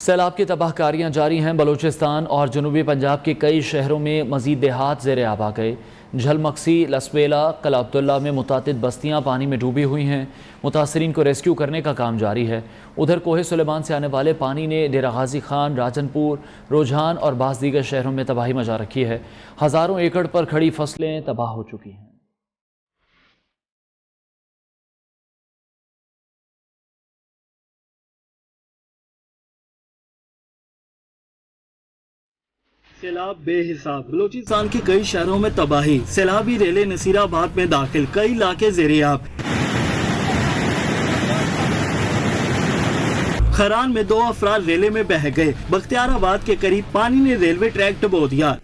सैलाब की तबाहकारियाँ जारी हैं। बलूचिस्तान और जनूबी पंजाब के कई शहरों में मजीद देहात ज़ेर आब आ गए। झलमक्सी, लसवेला, कला अब्दुल्ला में मुतादिद बस्तियाँ पानी में डूबी हुई हैं। मुतासरीन को रेस्क्यू करने का काम जारी है। उधर कोहे सुलेमान से आने वाले पानी ने डेरा गाजी खान, राजनपुर, रुझान और बाज़ दीगर शहरों में तबाही मचा रखी है। हज़ारों एकड़ पर खड़ी फसलें तबाह हो चुकी हैं। सैलाब बेहिसाब, बलूचिस्तान के कई शहरों में तबाही। सैलाबी रेले नसीराबाद में दाखिल, कई इलाके ज़ेर-ए-आब। खरान में 2 अफराद रेले में बह गए। बख्तियाराबाद के करीब पानी ने रेलवे ट्रैक डुबो दिया।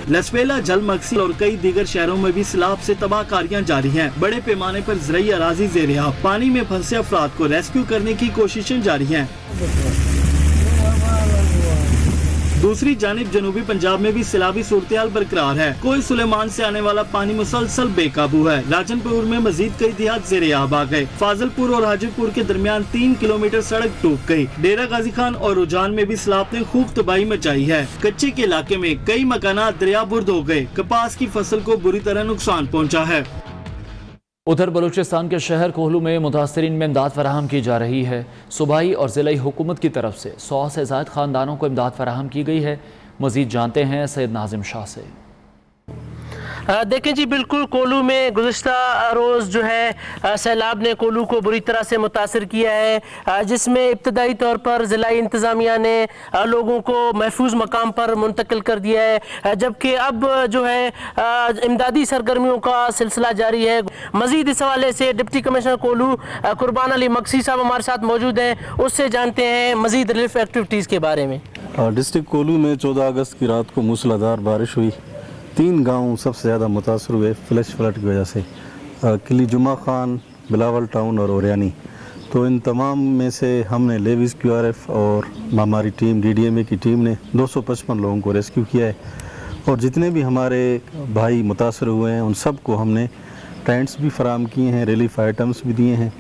लसवेला, झलमक्सी और कई दीगर शहरों में भी सैलाब से तबाहकारियां जारी हैं। बड़े पैमाने पर ज़राई अराज़ी ज़ेर-ए-आब। पानी में फंसे अफराद को रेस्क्यू करने की कोशिशें जारी हैं। दूसरी जानिब जनूबी पंजाब में भी सैलाबी सूरत-ए-हाल बरकरार है। कोहे सुलेमान से आने वाला पानी मुसलसल बेकाबू है। राजनपुर में मजीद कई देहात ज़ेर-ए-आब आ गए। फाजिलपुर और हाजीपुर के दरमियान 3 किलोमीटर सड़क डूब गई। डेरा गाजी खान और रुझान में भी सैलाब ने खूब तबाही मचाई है। कच्चे के इलाके में कई मकानात दरियाबुर्द हो गए। कपास की फसल को बुरी तरह नुकसान पहुँचा है। उधर बलूचिस्तान के शहर कोहलू में मुतासरीन में इमदाद फराहम की जा रही है। सूबाई और ज़िलाई हुकूमत की तरफ से 100 से ज़ायद ख़ानदानों को इमदाद फराहम की गई है। मज़ीद जानते हैं सैयद नाजिम शाह से। देखें जी, बिल्कुल कोलू में गुज़िश्ता रोज़ जो है सैलाब ने कोलू को बुरी तरह से मुतासर किया है, जिसमें इब्तदाई तौर पर ज़िलाई इंतज़ामिया ने लोगों को महफूज मकाम पर मुंतकिल कर दिया है, जबकि अब जो है इमदादी सरगर्मियों का सिलसिला जारी है। मज़ीद इस हवाले से डिप्टी कमिश्नर कोलू कुर्बान अली मक्सी साहब हमारे साथ मौजूद हैं, उससे जानते हैं मज़ीद रिलीफ एक्टिविटीज़ के बारे में। डिस्ट्रिक्ट कोलू में 14 अगस्त की रात को मूसलाधार बारिश हुई। 3 गांव सबसे ज़्यादा मुतासर हुए फ्लैश फ्लड की वजह से, किली जुमा खान, बिलावल टाउन और ओरियानी। तो इन तमाम में से हमने लेविस QRF और हमारी टीम DDMA की टीम ने 255 लोगों को रेस्क्यू किया है। और जितने भी हमारे भाई मुतासर हुए हैं उन सब को हमने टेंट्स भी फराहम किए हैं, रिलीफ आइटम्स भी दिए हैं।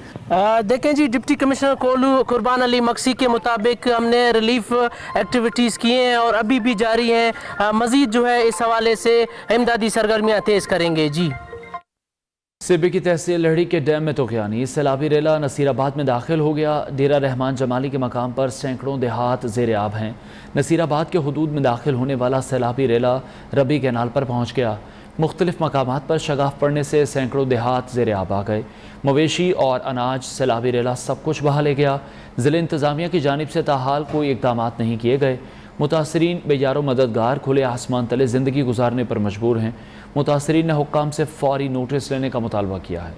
देखें जी, डिप्टी कमिश्नर कोलू कुर्बान अली मक्सी के मुताबिक हमने रिलीफ एक्टिविटीज़ किए हैं और अभी भी जारी हैं। मज़ीद जो है इस हवाले से इमदादी सरगर्मियाँ तेज़ करेंगे। जी, सिब्बी की तहसील लहड़ी के डैम में तोक़यानी, सैलाबी रेला नसीराबाद में दाखिल हो गया। डेरा रहमान जमाली के मकाम पर सैकड़ों देहात ज़ेर-ए-आब हैं। नसीराबाद के हुदूद में दाखिल होने वाला सैलाबी रेला रबी कैनाल पर पहुँच गया। मुख्तलिफ मकामात पर शगाफ पड़ने से सैकड़ों देहात ज़ेर-ए-आब आ गए। मवेशी और अनाज सैलाबी रेला सब कुछ बहा ले गया। ज़िला इंतज़ामिया की जानिब से ताहाल कोई इक़दाम नहीं किए गए। मुतासरीन बेयारो मददगार खुले आसमान तले ज़िंदगी गुजारने पर मजबूर हैं। मुतासरीन ने हुक्काम से फौरी नोटिस लेने का मुतालबा किया है।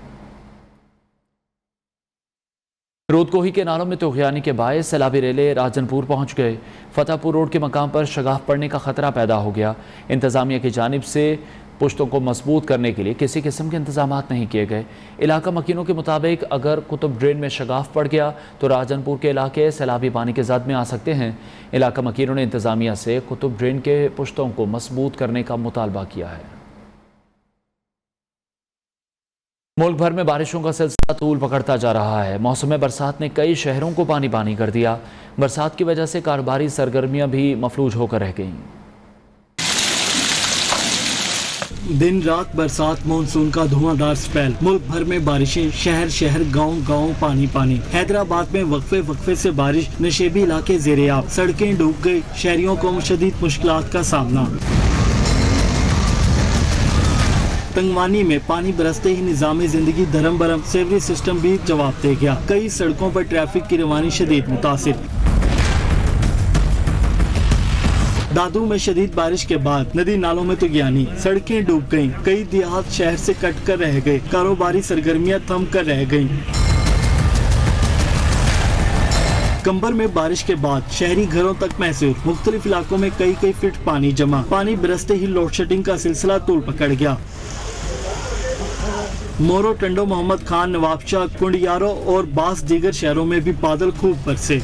रोदकोही के नालों में तोग़यानी के बायस सैलाबी रेले राजनपुर पहुँच गए। फतेहपुर रोड के मकाम पर शगाफ पड़ने का ख़तरा पैदा हो गया। इंतज़ामिया की जानिब से पुश्तों को मजबूत करने के लिए किसी किस्म के इंतजाम नहीं किए गए। इलाका मकीनों के मुताबिक अगर कुतुब ड्रेन में शगाफ पड़ गया तो राजनपुर के इलाके सैलाबी पानी के जद में आ सकते हैं। इलाका मकीनों ने इंतजामिया से कुतुब ड्रेन के पुश्तों को मजबूत करने का मुतालबा किया है। मुल्क भर में बारिशों का सिलसिला तूल पकड़ता जा रहा है। मौसम बरसात ने कई शहरों को पानी पानी कर दिया। बरसात की वजह से कारोबारी सरगर्मियां भी मफलूज होकर रह गईं। दिन रात बरसात, मानसून का धुआंधार स्पेल। मुल्क भर में बारिशें, शहर शहर गांव गांव पानी पानी। हैदराबाद में वक्फे से बारिश, नशेबी इलाके ज़ेर-ए-आब, सड़कें डूब गई। शहरियों को शदीद मुश्किलात का सामना। तंगवानी में पानी बरसते ही निज़ामी जिंदगी धर्म बरम, सेवरी सिस्टम भी जवाब दे गया। कई सड़कों पर ट्रैफिक की रवानी शदीद मुतासिर। दादू में शदीद बारिश के बाद नदी नालों में तोग़यानी, सड़कें डूब गईं। कई देहात शहर से कट कर रह गए। कारोबारी सरगर्मियां थम कर रह गईं। कंबर में बारिश के बाद शहरी घरों तक महसूस। मुख्तलिफ इलाकों में कई फीट पानी जमा। पानी बरसते ही लोड शेडिंग का सिलसिला तूल पकड़ गया। मोरो, टंडो, मोहम्मद खान, नवाबशाह, कुंडियारो और बास दीगर शहरों में भी बादल खूब बरसे।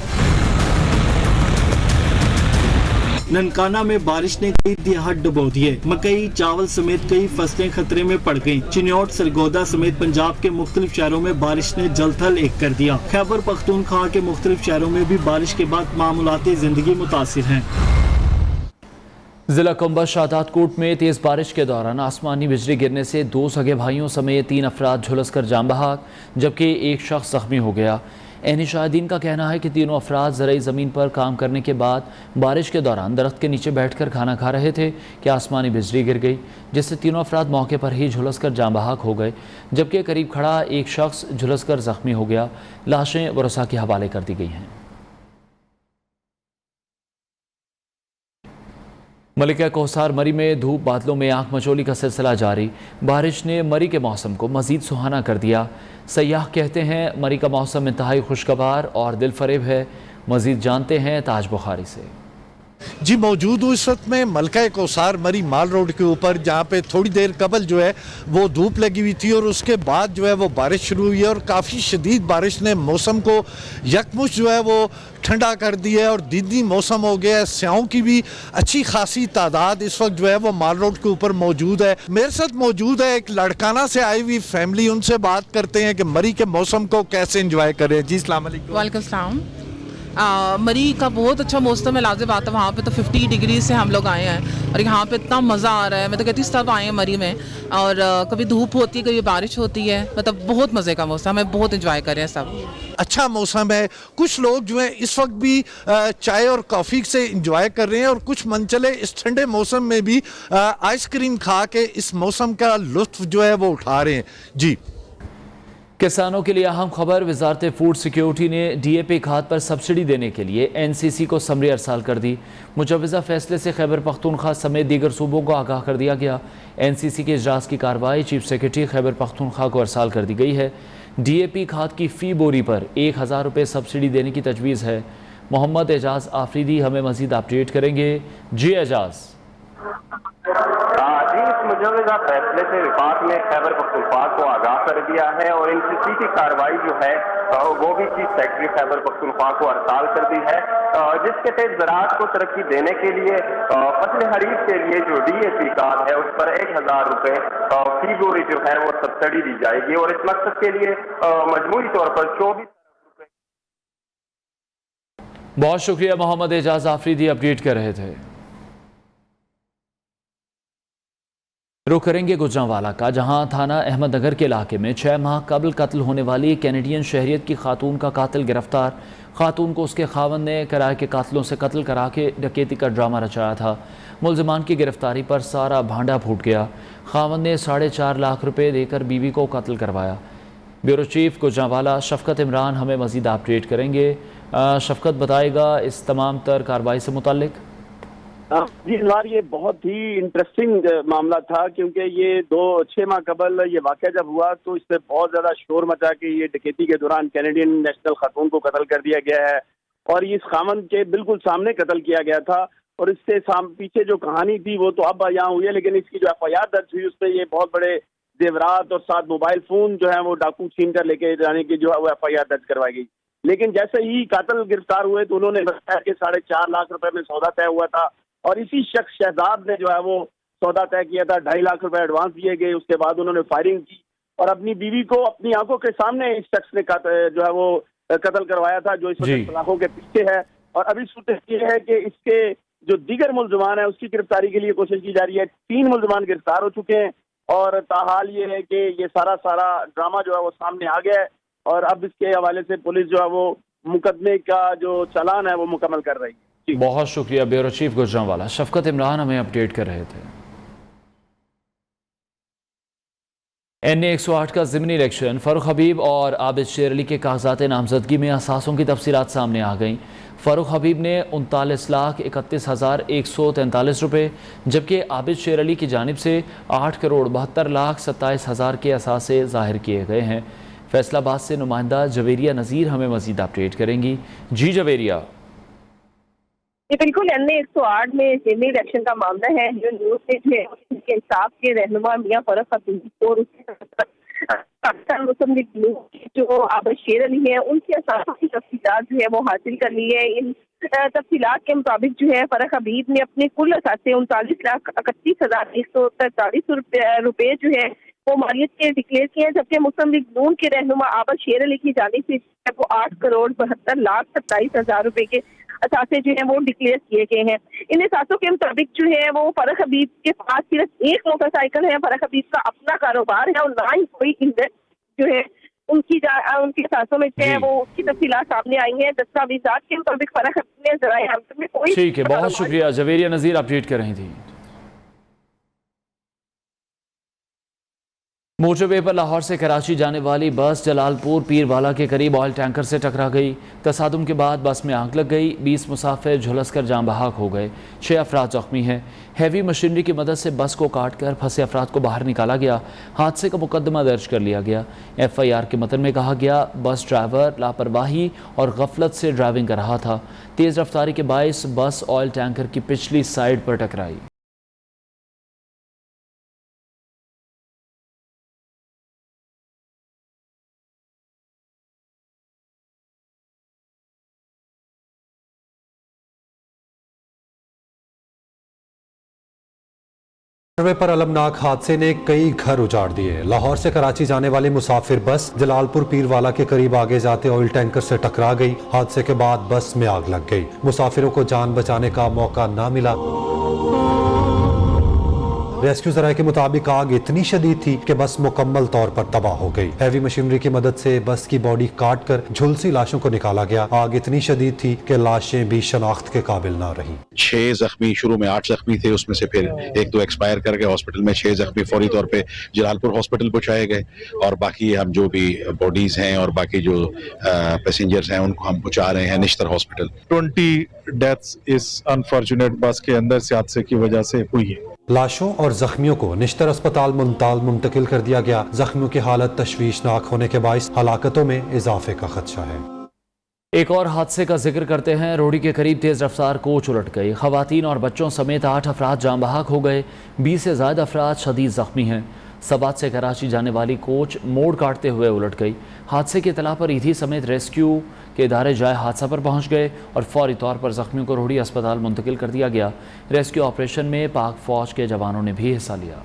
ननकाना में बारिश ने कई देहात डुबो दिए। मकई, चावल समेत कई फसलें खतरे में पड़ गयी। चिन्योट, सरगोदा समेत पंजाब के मुख्तलिफ शहरों में बारिश ने जलथल एक कर दिया। खैबर पख्तूनख्वा के मुख्तलिफ शहरों में भी बारिश के बाद मामूलाती जिंदगी मुतासिर है। जिला कुंभा शादातकोट में तेज बारिश के दौरान आसमानी बिजली गिरने से 2 सगे भाइयों समेत 3 अफराद झुलसकर जान बहक, जबकि एक शख्स जख्मी हो गया। एनी शाहिदीन का कहना है कि तीनों अफराद ज़राई ज़मीन पर काम करने के बाद बारिश के दौरान दरख्त के नीचे बैठकर खाना खा रहे थे कि आसमानी बिजली गिर गई, जिससे तीनों अफराद मौके पर ही झुलसकर जान बहक हो गए, जबकि करीब खड़ा एक शख्स झुलसकर जख्मी हो गया। लाशें वरसा के हवाले कर दी गई हैं। मलिका कोहसार मरी में धूप बादलों में आंख मचोली का सिलसिला जारी। बारिश ने मरी के मौसम को मजीद सुहाना कर दिया। सयाह कहते हैं मरी का मौसम इंतहाई खुशगवार और दिलफरेब है। मजीद जानते हैं ताज बुखारी से। जी मौजूद हूँ इस वक्त में मलका कोसार मरी माल रोड के ऊपर, जहाँ पे थोड़ी देर कबल जो है वो धूप लगी हुई थी और उसके बाद जो है वो बारिश शुरू हुई है और काफ़ी शदीद बारिश ने मौसम को यकमुश्त जो है वो ठंडा कर दिया है और दीदी मौसम हो गया है। स्याहों की भी अच्छी खासी तादाद इस वक्त जो है वो माल रोड के ऊपर मौजूद है। मेरे साथ मौजूद है एक लड़काना से आई हुई फैमिली, उनसे बात करते हैं कि मरी के मौसम को कैसे इंजॉय करें। जी अस्सलाम वालेकुम। वालेकुम सलाम। मरी का बहुत अच्छा मौसम है, लाजिब आता है। वहाँ पे तो 50 डिग्री से हम लोग आए हैं और यहाँ पे इतना मज़ा आ रहा है। मैं तो कहती हूँ सब आए हैं मरी में, और कभी धूप होती है, कभी बारिश होती है, मतलब बहुत मज़े का मौसम है, बहुत इंजॉय कर रहे हैं सब। अच्छा मौसम है। कुछ लोग जो है इस वक्त भी चाय और कॉफ़ी से इंजॉय कर रहे हैं और कुछ मनचले इस ठंडे मौसम में भी आइसक्रीम खा के इस मौसम का लुत्फ जो है वो उठा रहे हैं। जी किसानों के लिए अहम खबर, वजारत फूड सिक्योरिटी ने DAP खाद पर सब्सिडी देने के लिए NCC को समरी अरसाल कर दी। मुजवज़ा फैसले से खैबर पख्तूनख्वा समेत दीगर सूबों को आगाह कर दिया गया। NCC के इजलास की कार्रवाई चीफ सेक्रेटरी खैबर पख्तूनख्वा को अरसाल कर दी गई है। DAP खाद की फ़ी बोरी पर 1000 रुपये सब्सिडी देने की तजवीज़ है। मोहम्मद एजाज आफरीदी हमें मज़ीद अपडेट करेंगे। जी एजाज। मुजवज़ा फैसले से विभाग ने खैबर पख्तूनख्वा को आगाह कर दिया है और NCC की कार्रवाई जो है वो भी चीफ सेक्रेटरी खैबर पख्तूनख्वा को अरसाल कर दी है, जिसके तहत ज़राअत को तरक्की देने के लिए फसल खरीद के लिए जो DAP खाद है उस पर 1000 रुपये फी बोरी जो है वो सब्सिडी दी जाएगी और इस मकसद के लिए मजमूरी तौर पर 24। बहुत शुक्रिया मोहम्मद एजाज आफरीदी अपडेट कर रहे थे। रुख करेंगे गुजरांवाला का, जहां थाना अहमदनगर के इलाके में 6 माह कबल कत्ल होने वाली कैनेडियन शहरियत की खातून का कातिल गिरफ्तार। खातून को उसके खावंद ने किराए के कातिलों से कत्ल करा के डकैती का ड्रामा रचाया था। मुलजमान की गिरफ्तारी पर सारा भांडा फूट गया। खावंद ने 4.5 लाख रुपए देकर बीवी को कत्ल करवाया। ब्यूरो चीफ गुजरांवाला शफकत इमरान हमें मज़ीद अपडेट करेंगे। शफकत बताएगा इस तमाम तर कार्रवाई से मुताल्लिक। जी अनवार, ये बहुत ही इंटरेस्टिंग मामला था, क्योंकि ये 6 माह कबल ये वाक़या जब हुआ तो इससे बहुत ज़्यादा शोर मचा के ये डकैती के दौरान कैनेडियन नेशनल खातून को कत्ल कर दिया गया है और इस खामन के बिल्कुल सामने कत्ल किया गया था। और इससे पीछे जो कहानी थी वो तो अब यहाँ हुई है, लेकिन इसकी जो FIR दर्ज हुई उससे ये बहुत बड़े जेवरात और 7 मोबाइल फ़ोन जो है वो डाकू छीन कर लेके जाने की जो है वो FIR दर्ज करवाई गई। लेकिन जैसे ही कातिल गिरफ्तार हुए तो उन्होंने बताया कि 4.5 लाख रुपए में सौदा तय हुआ था और इसी शख्स शहजाद ने जो है वो सौदा तय किया था। 2.5 लाख रुपए एडवांस दिए गए। उसके बाद उन्होंने फायरिंग की और अपनी बीवी को अपनी आंखों के सामने इस शख्स ने जो है वो कत्ल करवाया था, जो इस वक्त सलाखों के पीछे है। और अभी सूरत ये है कि इसके जो दीगर मुलजमान है उसकी गिरफ्तारी के लिए कोशिश की जा रही है। 3 मुलजमान गिरफ्तार हो चुके हैं और ताहाल ये है कि ये सारा ड्रामा जो है वो सामने आ गया है और अब इसके हवाले से पुलिस जो है वो मुकदमे का जो चालान है वो मुकम्मल कर रही है। बहुत शुक्रिया ब्यूरो चीफ गुजरांवाला शफकत इमरान हमें अपडेट कर रहे थे। NA 108 का ज़िमनी इलेक्शन, फ़ारूक हबीब और आबिद शेर अली के कागजात नामजदगी में असासों की तफसीलात सामने आ गईं। फ़ारूक हबीब ने 39,31,143 रुपये, जबकि आबिद शेर अली की जानिब से 8,72,27,000 के असासे ज़ाहिर किए गए हैं। फैसलाबाद से नुमाइंदा जवेरिया नज़ीर हमें मज़ीद अपडेट करेंगी। जी जवेरिया। ये बिल्कुल NA 108 में ज़िमनी इलेक्शन का मामला है। जो न्यूज़ है इंसाफ के रहनुमा मियां फ़ारूक हबीब और उसके पाकिस्तान मुस्लिम लीग नून के जो आबद शेर अली है उनके असासों की तफसीलात जो है वो हासिल कर ली है। इन तफसीलात के मुताबिक जो है फरख हबीब ने अपने कुल असासे 39,31,43 रुपए जो है वो मालियत के डिक्लेयर किए हैं, जबकि मुस्लिम लीग नून के रहनुमा आबद शेर अली की जानिब से वो 8,72,27,000 रुपए के असासे जो है वो डिक्लेयर किए गए हैं। इन असासों के मुताबिक जो है वो फरख हबीब के पास सिर्फ एक मोटरसाइकिल है, फरख हबीब का अपना कारोबार है और ना ही कोई इन्वेस्ट जो है उनके असासों में जो है वो उसकी तफसीलात सामने आई हैं। दस्तावेजात के मुताबिक फरख हबीब ने ज़राए हमदर्द में कोई। ठीक है, बहुत शुक्रिया। जवेरिया नज़ीर अपडेट कर रही थी। मोटरवे पर लाहौर से कराची जाने वाली बस जलालपुर पीरवाला के करीब ऑयल टैंकर से टकरा गई। तसादुम के बाद बस में आग लग गई। 20 मुसाफिर झुलसकर जान बहक हो गए। 6 अफराद जख्मी हैं। हैवी मशीनरी की मदद से बस को काटकर फंसे अफराद को बाहर निकाला गया। हादसे का मुकदमा दर्ज कर लिया गया। FIR के मतन में कहा गया बस ड्राइवर लापरवाही और गफलत से ड्राइविंग कर रहा था। तेज़ रफ्तारी के बायस बस ऑयल टैंकर की पिछली साइड पर टकराई। पर अलमनाक हादसे ने कई घर उजाड़ दिए। लाहौर से कराची जाने वाली मुसाफिर बस जलालपुर पीरवाला के करीब आगे जाते ऑयल टैंकर से टकरा गई। हादसे के बाद बस में आग लग गई। मुसाफिरों को जान बचाने का मौका ना मिला। रेस्क्यू जराये के मुताबिक आग इतनी शदीद थी कि बस मुकम्मल तौर पर तबाह हो गई। हैवी मशीनरी की मदद से बस की बॉडी काट कर झुलसी लाशों को निकाला गया। आग इतनी शदीद थी कि लाशें भी शनाख्त के काबिल न रही। 6 जख्मी, शुरू में 8 जख्मी थे, उसमें से फिर 1-2 एक्सपायर कर गए हॉस्पिटल में। 6 जख्मी फौरी तौर पे जलालपुर हॉस्पिटल पहुंचाए गए और बाकी हम जो भी बॉडीज हैं और बाकी जो पैसेंजर्स हैं उनको हम पहुंचा रहे हैं निश्तर हॉस्पिटल। 20 डेथ्स इस अनफॉर्चुनेट बस के अंदर से हादसे की वजह से हुई है। लाशों और जख्मियों को निश्तर अस्पताल मुंतकिल कर दिया गया। जख्मियों की हालत तशवीशनाक होने के बायस हलाकतों में इजाफे का खदशा है। एक और हादसे का जिक्र करते हैं। रोहड़ी के करीब तेज़ रफ्तार कोच उलट गई। खवातीन और बच्चों समेत 8 अफराद जान बहक हो गए। 20 से ज़्यादा अफराद शदीद ज़ख्मी हैं। सबात से कराची जाने वाली कोच मोड़ काटते हुए उलट गई। हादसे की इतला पर ईदी समेत रेस्क्यू के इदारे जाए हादसा पर पहुंच गए और फौरी तौर पर जख्मियों को रोहड़ी अस्पताल मुंतकिल कर दिया गया। रेस्क्यू ऑपरेशन में पाक फौज के जवानों ने भी हिस्सा लिया।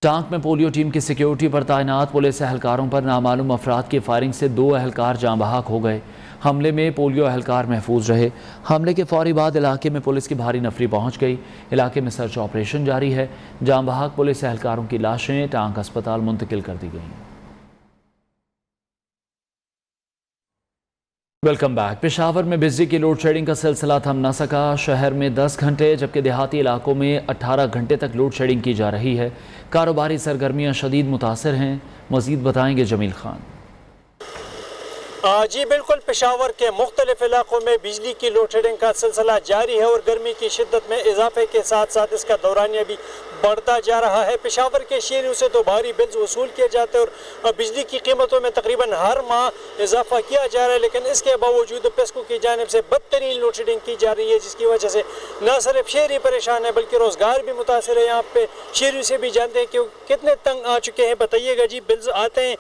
टांक में पोलियो टीम की सिक्योरिटी पर तैनात पुलिस एहलकारों पर नामालूम अफराद की फायरिंग से 2 एहलकार जान बहक हो गए। हमले में पोलियो एहलकार महफूज रहे। हमले के फौरी बाद इलाके में पुलिस की भारी नफरी पहुंच गई। इलाके में सर्च ऑपरेशन जारी है। जान बहक पुलिस एहलकारों की लाशें टांक अस्पताल मुंतकिल कर दी गई। Welcome back. पेशावर में बिजली की लोड शेडिंग का सिलसिला थम न सका। शहर में 10 घंटे जबकि देहाती इलाकों में 18 घंटे तक लोड शेडिंग की जा रही है। कारोबारी सरगर्मियां शदीद मुतासर हैं। मजीद बताएंगे जमील खान। जी बिल्कुल, पेशावर के मुख्तलिफ इलाकों में बिजली की लोड शेडिंग का सिलसिला जारी है और गर्मी की शिद्दत में इजाफे के साथ साथ इसका दौरानिया भी बढ़ता जा रहा है। पेशावर के शहरियों से तो भारी बिल्स वसूल किए जाते हैं और बिजली की कीमतों में तकरीबन हर माह इजाफा किया जा रहा है, लेकिन इसके बावजूद पेस्को की जानिब से बदतरीन लोड शेडिंग की जा रही है, जिसकी वजह से न सिर्फ शहरी परेशान है बल्कि रोज़गार भी मुतासर है। यहाँ पे शहरियों से भी जानते हैं कि कितने तंग आ चुके हैं। बताइएगा जी, बिल्स आते हैं,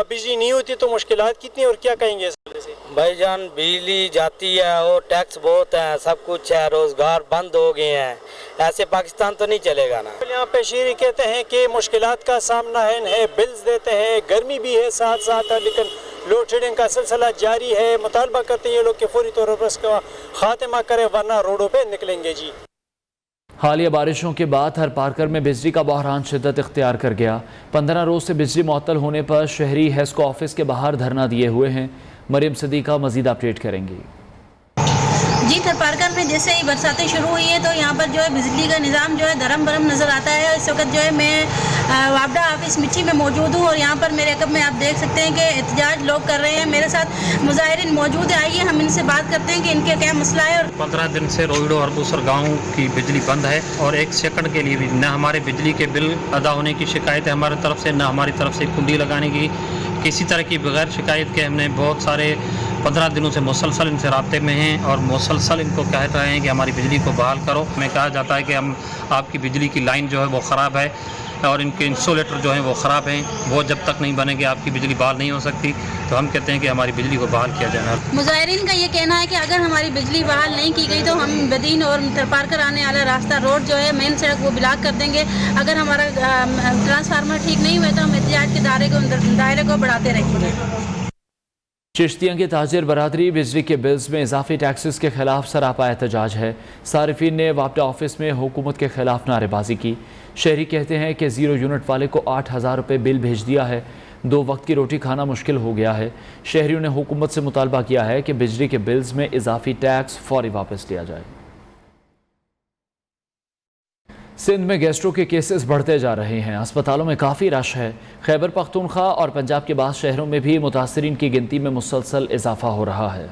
बिजली नहीं होती तो मुश्किलात कितनी और क्या कहेंगे इस वजह से? भाईजान, बिजली जाती है और टैक्स बहुत है, सब कुछ है, रोजगार बंद हो गए हैं। ऐसे पाकिस्तान तो नहीं चलेगा ना। यहाँ पे शहरी कहते हैं कि मुश्किलात का सामना है, बिल्स देते हैं, गर्मी भी है साथ साथ, लेकिन लोड शेडिंग का सिलसिला जारी है। मुतालबा करते हैं ये लोग कि फौरी तौर पर इसका खात्मा करें वरना रोडों पे निकलेंगे जी। हालिया बारिशों के बाद हर पार्कर में बिजली का बहरान शिद्दत इख्तियार कर गया। 15 रोज से बिजली मुअत्तल होने पर शहरी हेस्को ऑफिस के बाहर धरना दिए हुए हैं। मरियम सदीका मजीद अपडेट करेंगी। जी, थरपारकर में जैसे ही बरसातें शुरू हुई हैं तो यहाँ पर जो है बिजली का निज़ाम जो है धर्म भरम नज़र आता है। इस वक्त जो है मैं वापडा ऑफिस मिर्ची में मौजूद हूँ और यहाँ पर मेरे अकब में आप देख सकते हैं कि एहतजाज लोग कर रहे हैं। मेरे साथ मुजाहिरीन मौजूद है, आइए हम इनसे बात करते हैं कि इनके क्या मसला है। और 15 दिन से रोहिड़ो और बूसर गाँव की बिजली बंद है और 1 सेकंड के लिए भी न हमारे बिजली के बिल अदा होने की शिकायत है हमारी तरफ से, न हमारी तरफ से कुंडी लगाने की किसी तरह की बगैर शिकायत के हमने बहुत सारे 15 दिनों से मुसलसल इनसे राब्ते में हैं और मुसलसल इनको कह रहे हैं कि हमारी बिजली को बहाल करो। हमें कहा जाता है कि हम आपकी बिजली की लाइन जो है वो ख़राब है और इनके इंसुलेटर जो हैं वो ख़राब हैं, वो जब तक नहीं बनेंगे आपकी बिजली बहाल नहीं हो सकती। तो हम कहते हैं कि हमारी बिजली को बहाल किया जाए। मुजाहिरीन का ये कहना है कि अगर हमारी बिजली बहाल नहीं की गई तो हम बदीन और थरपारकर आने वाला रास्ता रोड जो है मेन सड़क वो ब्लॉक कर देंगे। अगर हमारा ट्रांसफार्मर ठीक नहीं हुआ तो हम एहतियात के दायरे को बढ़ाते रहेंगे। चिश्तियाँ की ताजिर बरादरी बिजली के बिल्स में इजाफी टैक्सेस के खिलाफ सरापा एहतजाज है। सारिफिन ने वापडा ऑफिस में हुकूमत के खिलाफ नारेबाजी की। शहरी कहते हैं कि 0 यूनिट वाले को 8,000 रुपये बिल भेज दिया है, 2 वक्त की रोटी खाना मुश्किल हो गया है। शहरियों ने हुकूमत से मुतालबा किया है कि बिजली के बिल्स में इजाफी टैक्स फौरी वापस लिया जाए। सिंध में गैस्ट्रो के केसेस बढ़ते जा रहे हैं, अस्पतालों में काफ़ी रश है। खैबर पख्तूनख्वा और पंजाब के बाद शहरों में भी मुतासरीन की गिनती में मुसलसल इजाफा हो रहा है।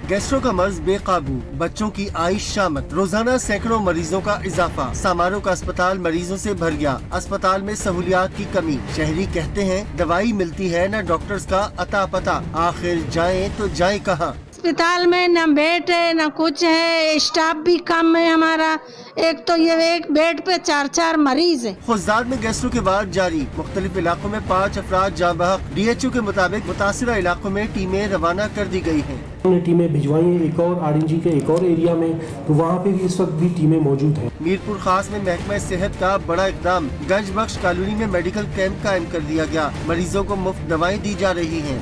गैस्ट्रो का मर्ज बेकाबू, बच्चों की आइश शामत, रोजाना सैकड़ों मरीजों का इजाफा। सामारों का अस्पताल मरीजों से भर गया, अस्पताल में सहूलियात की कमी। शहरी कहते हैं दवाई मिलती है न डॉक्टर्स का अता पता, आखिर जाएं तो जाएं कहाँ। अस्पताल में न बेड है न कुछ है, स्टाफ भी कम है हमारा। एक तो ये एक बेड पे 4-4 मरीज है। खुजदार में गैस्ट्रो के वार्ड जारी, मुख्तलिफ इलाकों में 5 अफराद जाँ बहक। DHO के मुताबिक मुतासिरा इलाकों में टीमें रवाना कर दी गई हैं। हमने टीमें भिजवाई हैं एक और RNG के एक और एरिया में, तो वहाँ पे भी इस वक्त भी टीमें मौजूद हैं। मीरपुर खास में महकमा सेहत का बड़ा इकदाम, गंज बख्श कॉलोनी में मेडिकल कैंप कायम कर दिया गया। मरीजों को मुफ्त दवाएं दी जा रही हैं।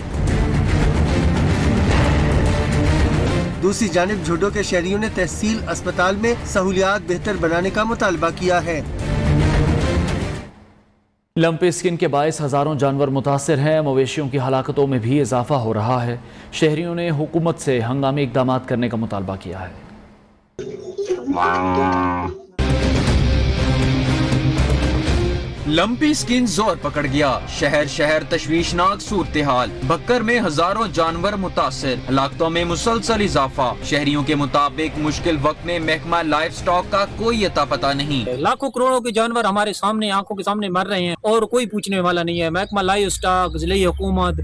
दूसरी जानिब झुड्डो के शहरियों ने तहसील अस्पताल में सहूलियात बेहतर बनाने का मुतालबा किया है। लंपी स्किन के बायस हज़ारों जानवर मुतासर हैं, मवेशियों की हलाकतों में भी इजाफा हो रहा है। शहरियों ने हुकूमत से हंगामी इकदाम करने का मुतालबा किया है। लंपी स्किन जोर पकड़ गया, शहर शहर तशवीशनाक सूरत हाल। बक्कर में हजारों जानवर मुतासिर, हलाकतों में मुसलसल इजाफा। शहरियों के मुताबिक मुश्किल वक्त में महकमा लाइफ स्टॉक का कोई अता पता नहीं। लाखों करोड़ों के जानवर हमारे सामने आंखों के सामने मर रहे हैं और कोई पूछने वाला नहीं है। महकमा लाइफ स्टॉक, जिले हुकूमत,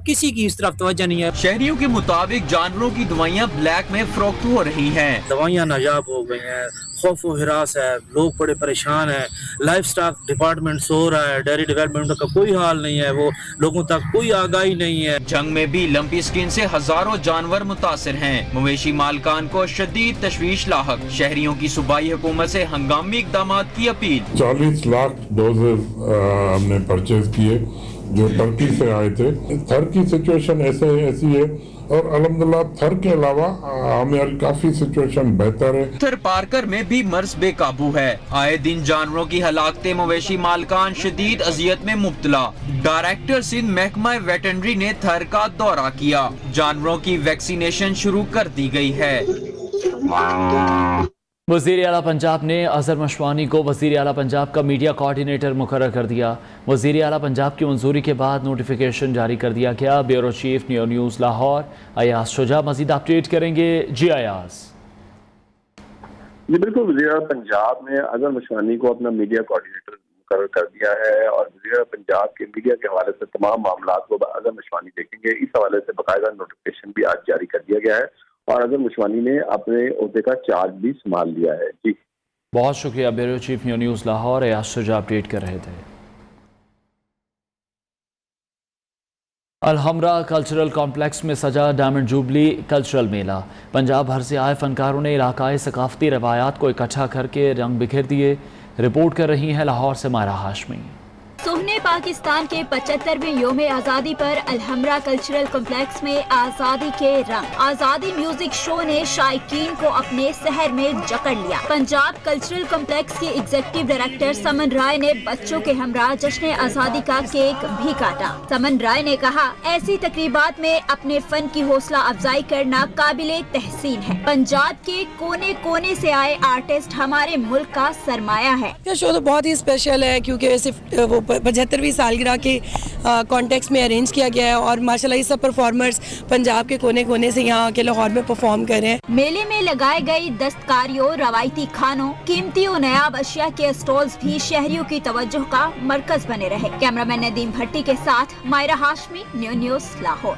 किसी की इस तरफ तवज्जो नहीं है। शहरियों के मुताबिक जानवरों की दवाइयाँ ब्लैक में फरोख्त हो रही है। दवाइयाँ नायाब हो गई है, खौफ व हिरास है, लोग बड़े परेशान है। लाइफ स्टॉक डिपार्टमेंट सो रहा है, डेयरी डेवलपमेंट का कोई हाल नहीं है, वो लोगों तक कोई आगाही नहीं है। जंग में भी लंपी स्किन से हजारों जानवर मुतासिर हैं। मवेशी मालकान को शदीद तशवीश लाहक। शहरियों की सूबाई हुकूमत से हंगामी इकदाम की अपील। 40 लाख डोजेज हमने परचेज किए जो टर्की से आए थे। थर की सिचुएशन ऐसी है और अल्हम्दुलिल्लाह थर के अलावा हमारी काफी सिचुएशन बेहतर है। थर पारकर में भी मर्ज बेकाबू है, आए दिन जानवरों की हलाकतें, मवेशी मालकान शदीद अजियत में मुब्तला। डायरेक्टर सिंध महकमा वेटरनरी ने थर का दौरा किया, जानवरों की वैक्सीनेशन शुरू कर दी गई है। वज़ीर आला पंजाब ने अज़हर मशवानी को वज़ीर आला पंजाब का मीडिया कोऑर्डिनेटर मुकर्रर कर दिया। वज़ीर आला पंजाब की मंजूरी के बाद नोटिफिकेशन जारी कर दिया गया। Bureau chief news Lahore Ayaz Shuja मज़ीद अपडेट करेंगे। जी अयाज। जी बिल्कुल, वज़ीर आला पंजाब ने अज़हर मशवानी को अपना मीडिया कोऑर्डिनेटर मुकर्रर कर दिया है और वज़ीर आला पंजाब के मीडिया के हवाले से तमाम मामला को अज़हर मशवानी देखेंगे। इस हवाले से बाकायदा नोटिफिकेशन भी आज जारी कर दिया गया है और अज़हर मशवानी ने अपने ओहदे का चार्ज भी संभाल लिया है। जी बहुत शुक्रिया। Bureau chief news Lahore Ayaz Shuja update कर रहे थे। अलहमरा कल्चरल कॉम्प्लेक्स में सजा डायमंड जुबली कल्चरल मेला। पंजाब भर से आए फनकारों ने इलाकाई सकाफती रवायात को इकट्ठा करके रंग बिखेर दिए। रिपोर्ट कर रही हैं लाहौर से मायरा हाशमी। सोहने पाकिस्तान के 75वें योम आज़ादी पर अलहमरा कल्चरल कॉम्प्लेक्स में आज़ादी के रंग। आज़ादी म्यूजिक शो ने शायकीन को अपने शहर में जकड़ लिया। पंजाब कल्चरल कॉम्प्लेक्स के एग्जीक्यूटिव डायरेक्टर समन राय ने बच्चों के हमरा जश्न आज़ादी का केक भी काटा। समन राय ने कहा, ऐसी तकरीबात में अपने फन की हौसला अफजाई करना काबिले तहसीन है। पंजाब के कोने कोने से आए आर्टिस्ट हमारे मुल्क का सरमाया है। यह शो तो बहुत ही स्पेशल है क्योंकि सिर्फ वो 75वीं सालगिरह के कॉन्टेक्स्ट में अरेंज किया गया है और माशाल्लाह ये सब परफॉर्मर्स पंजाब के कोने कोने से यहाँ के लाहौर में परफॉर्म कर रहे हैं। मेले में लगाए गए दस्तकारियों, रवायती खानों, कीमती और नायाब अशिया के स्टॉल्स भी शहरियों की तवज्जो का मरकज बने रहे। कैमरामैन नदीम भट्टी के साथ मायरा हाशमी, न्यू न्यूज़ लाहौर।